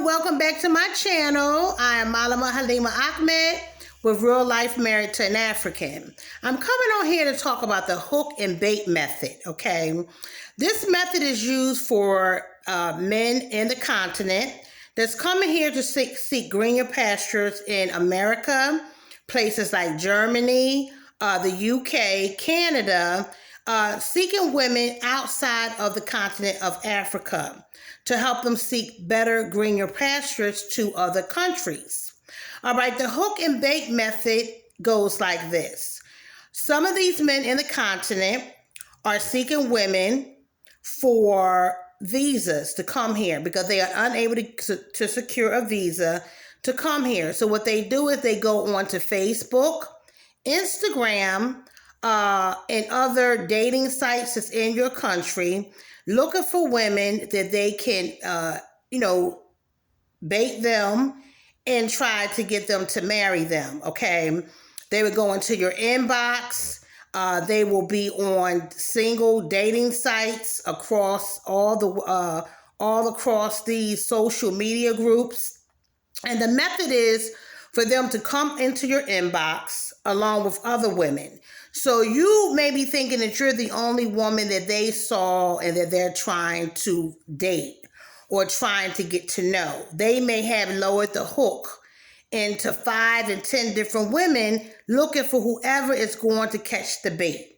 welcome back to my channel. I am Malama Halima Ahmed with Real Life Married to an African. I'm coming on here to talk about the hook and bait method, okay? This method is used for men in the continent that's coming here to seek greener pastures in America, places like Germany, the UK, Canada, seeking women outside of the continent of Africa to help them seek better, greener pastures to other countries. All right, the hook and bait method goes like this. Some of these men in the continent are seeking women for visas to come here because they are unable to secure a visa to come here. So what they do is they go onto Facebook, Instagram, and other dating sites that's in your country, looking for women that they can, bait them and try to get them to marry them, okay? They would go into your inbox. They will be on single dating sites across all across these social media groups. And the method is for them to come into your inbox along with other women. So you may be thinking that you're the only woman that they saw and that they're trying to date or trying to get to know. They may have lowered the hook into 5 and 10 different women looking for whoever is going to catch the bait.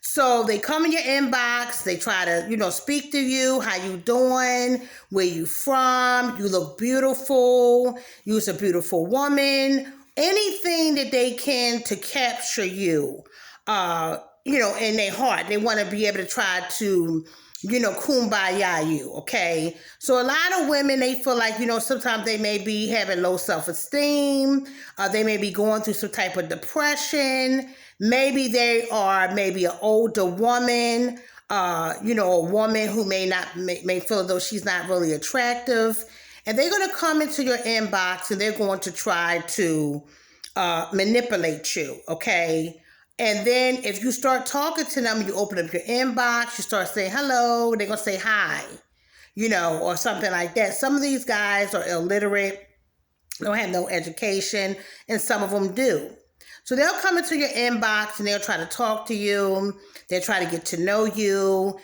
So they come in your inbox, they try to, speak to you, how you doing, where you from, you look beautiful, you're a beautiful woman, anything that they can to capture you, in their heart. They want to be able to try to, kumbaya you, okay? So a lot of women, they feel like, sometimes they may be having low self-esteem, they may be going through some type of depression, maybe they are an older woman, a woman who may feel as though she's not really attractive, and they're going to come into your inbox and they're going to try to manipulate you, okay? And then if you start talking to them, you open up your inbox, you start saying hello, they're going to say hi, or something like that. Some of these guys are illiterate, don't have no education, and some of them do. So they'll come into your inbox and they'll try to talk to you. They'll try to get to know you.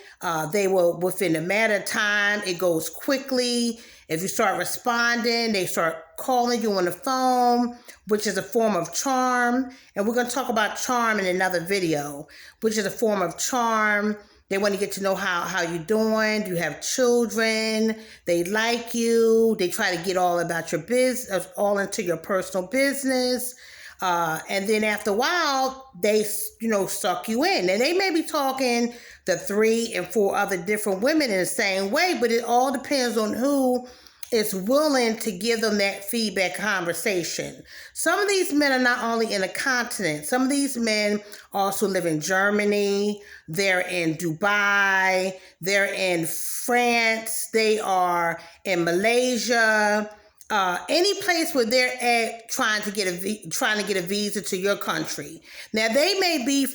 They will, within a matter of time, it goes quickly. If you start responding, they start calling you on the phone, which is a form of charm. And we're going to talk about charm in another video, which is a form of charm. They want to get to know how you're doing. Do you have children? They like you. They try to get all about your business, all into your personal business. And then after a while, they, suck you in. And they may be talking to 3 and 4 other different women in the same way, but it all depends on who is willing to give them that feedback conversation. Some of these men are not only in a continent. Some of these men also live in Germany. They're in Dubai. They're in France. They are in Malaysia. Any place where they're at trying to get a visa to your country. Now they may be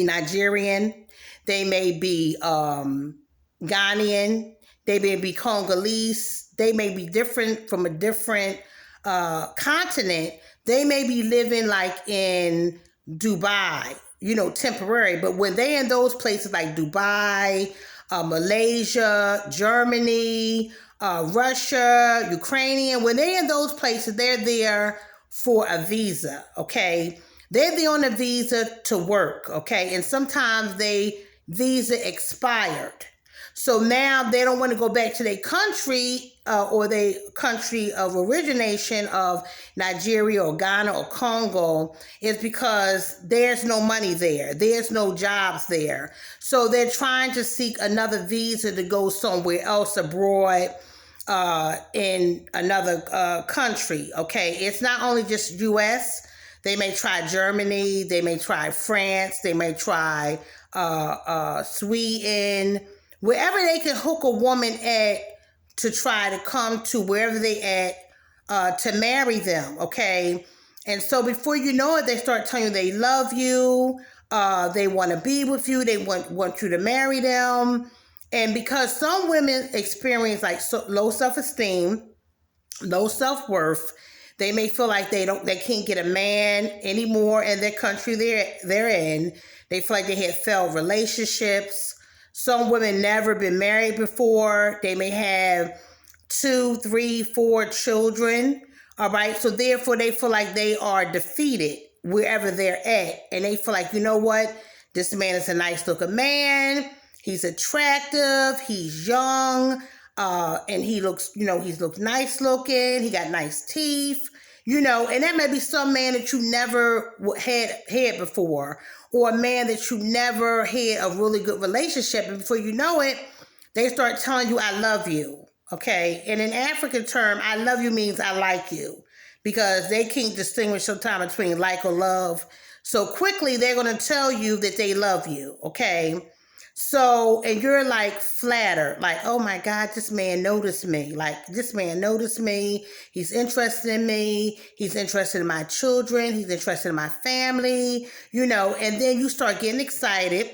Nigerian, they may be Ghanaian, they may be Congolese, they may be different from a different continent. They may be living like in Dubai, temporary. But when they're in those places like Dubai, Malaysia, Germany, Russia, Ukrainian, when they're in those places, they're there for a visa, okay? They're there on a visa to work, okay? And sometimes visa expired. So now they don't want to go back to their country or their country of origination of Nigeria or Ghana or Congo is because there's no money there. There's no jobs there. So they're trying to seek another visa to go somewhere else abroad in another country, okay? It's not only just U.S. They may try Germany. They may try France. They may try Sweden. Wherever they can hook a woman at to try to come to wherever they at to marry them, okay? And so before you know it, they start telling you they love you. They want to be with you. They want you to marry them. And because some women experience like low self-esteem, low self-worth, they may feel like they can't get a man anymore in their country they're in. They feel like they had failed relationships. Some women never been married before. They may have 2, 3, 4 children. All right. So therefore they feel like they are defeated wherever they're at. And they feel like, you know what? This man is a nice looking man. He's attractive. He's young. And he looks nice looking. He got nice teeth, and that may be some man that you never had before, or a man that you never had a really good relationship. And before you know it, they start telling you, I love you. Okay. And in African term, I love you means I like you, because they can't distinguish sometimes between like or love. So quickly, they're going to tell you that they love you. Okay. So, and you're like flattered, like, oh my God, this man noticed me. Like, this man noticed me. He's interested in me. He's interested in my children. He's interested in my family, and then you start getting excited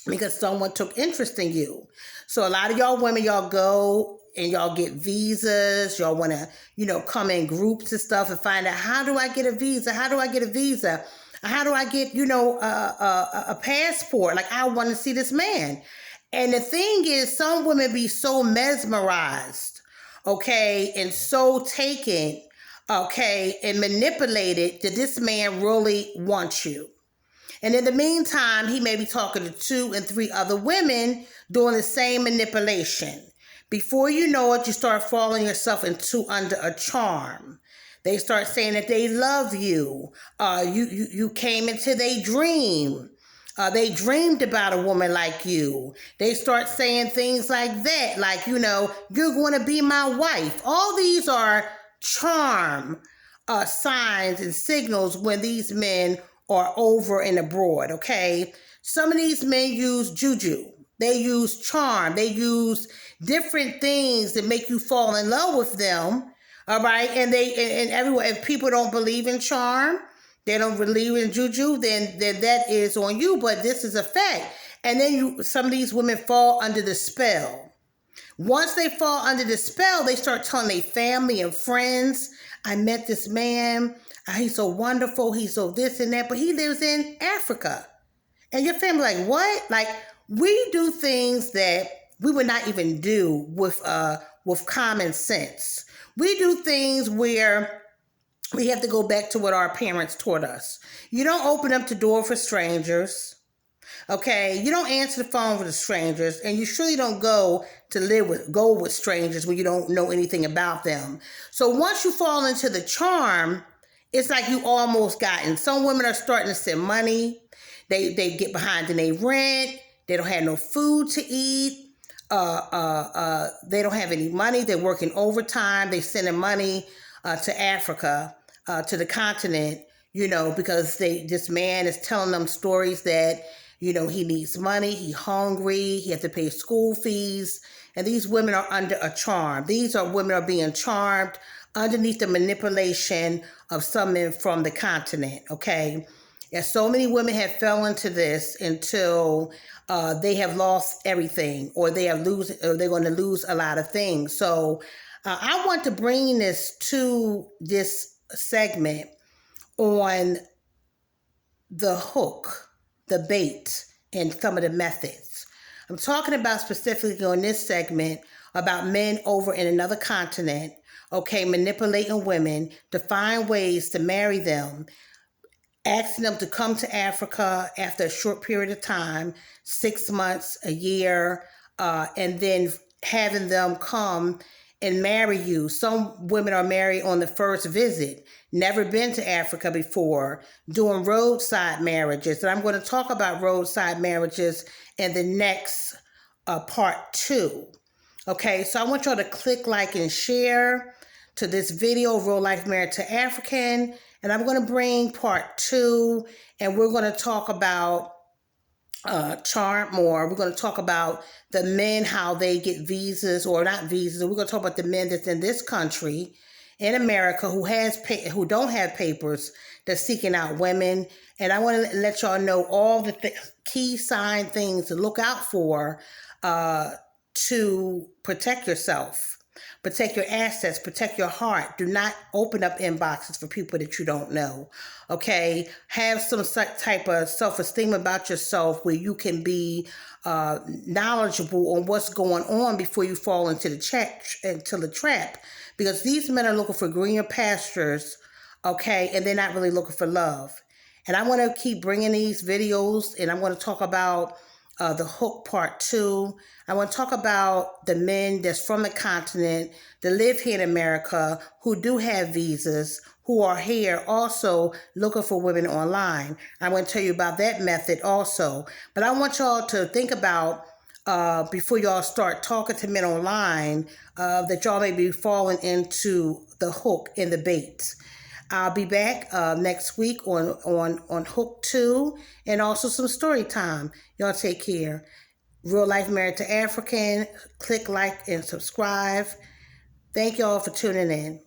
because someone took interest in you. So a lot of y'all women, y'all go and y'all get visas. Y'all want to, come in groups and stuff and find out, how do I get a visa? How do I get a visa? How do I get, a passport? Like, I want to see this man. And the thing is, some women be so mesmerized, okay, and so taken, okay, and manipulated that this man really wants you. And in the meantime, he may be talking to 2 and 3 other women doing the same manipulation. Before you know it, you start falling yourself under a charm. They start saying that they love you. You came into their dream. They dreamed about a woman like you. They start saying things like that, like, you're going to be my wife. All these are charm signs and signals when these men are over and abroad, okay? Some of these men use juju. They use charm. They use different things that make you fall in love with them. All right, and everyone, if people don't believe in charm, they don't believe in juju, then that is on you. But this is a fact. And then some of these women fall under the spell. Once they fall under the spell, they start telling their family and friends, I met this man. He's so wonderful. He's so this and that, but he lives in Africa. And your family like, what? Like, we do things that we would not even do with common sense. We do things where we have to go back to what our parents taught us. You don't open up the door for strangers. Okay, you don't answer the phone for the strangers, and you surely don't go with strangers when you don't know anything about them. So once you fall into the charm, it's like you almost gotten. Some women are starting to send money. They get behind in their rent. They don't have no food to eat. They don't have any money. They're working overtime. They're sending money to Africa, to the continent, because this man is telling them stories that, he needs money. He's hungry. He has to pay school fees. And these women are under a charm. These women are being charmed underneath the manipulation of some men from the continent, okay? And so many women have fell into this until they have lost everything, or they're going to lose a lot of things. So I want to bring this to this segment on the hook, the bait, and some of the methods. I'm talking about specifically on this segment about men over in another continent, okay, manipulating women to find ways to marry them, asking them to come to Africa after a short period of time, 6 months, a year, and then having them come and marry you. Some women are married on the first visit, never been to Africa before, doing roadside marriages. And I'm going to talk about roadside marriages in the next part 2. Okay, so I want y'all to click like and share to this video, Real Life Married to African. And I'm going to bring part 2, and we're going to talk about charm more. We're going to talk about the men, how they get visas, or not visas. We're going to talk about the men that's in this country, in America, who don't have papers, that's seeking out women. And I want to let y'all know all the key sign things to look out for to protect yourself, protect your assets, protect your heart. Do not open up inboxes for people that you don't know. Okay, have some type of self-esteem about yourself where you can be knowledgeable on what's going on before you fall into the trap. Because these men are looking for greener pastures, okay, and they're not really looking for love. And I want to keep bringing these videos, and I'm going to talk about the hook part 2. I want to talk about the men that's from the continent that live here in America who do have visas, who are here also looking for women online. I want to tell you about that method also. But I want y'all to think about before y'all start talking to men online that y'all may be falling into the hook and the bait. I'll be back next week on Hook 2 and also some story time. Y'all take care. Real Life Married to African. Click like and subscribe. Thank y'all for tuning in.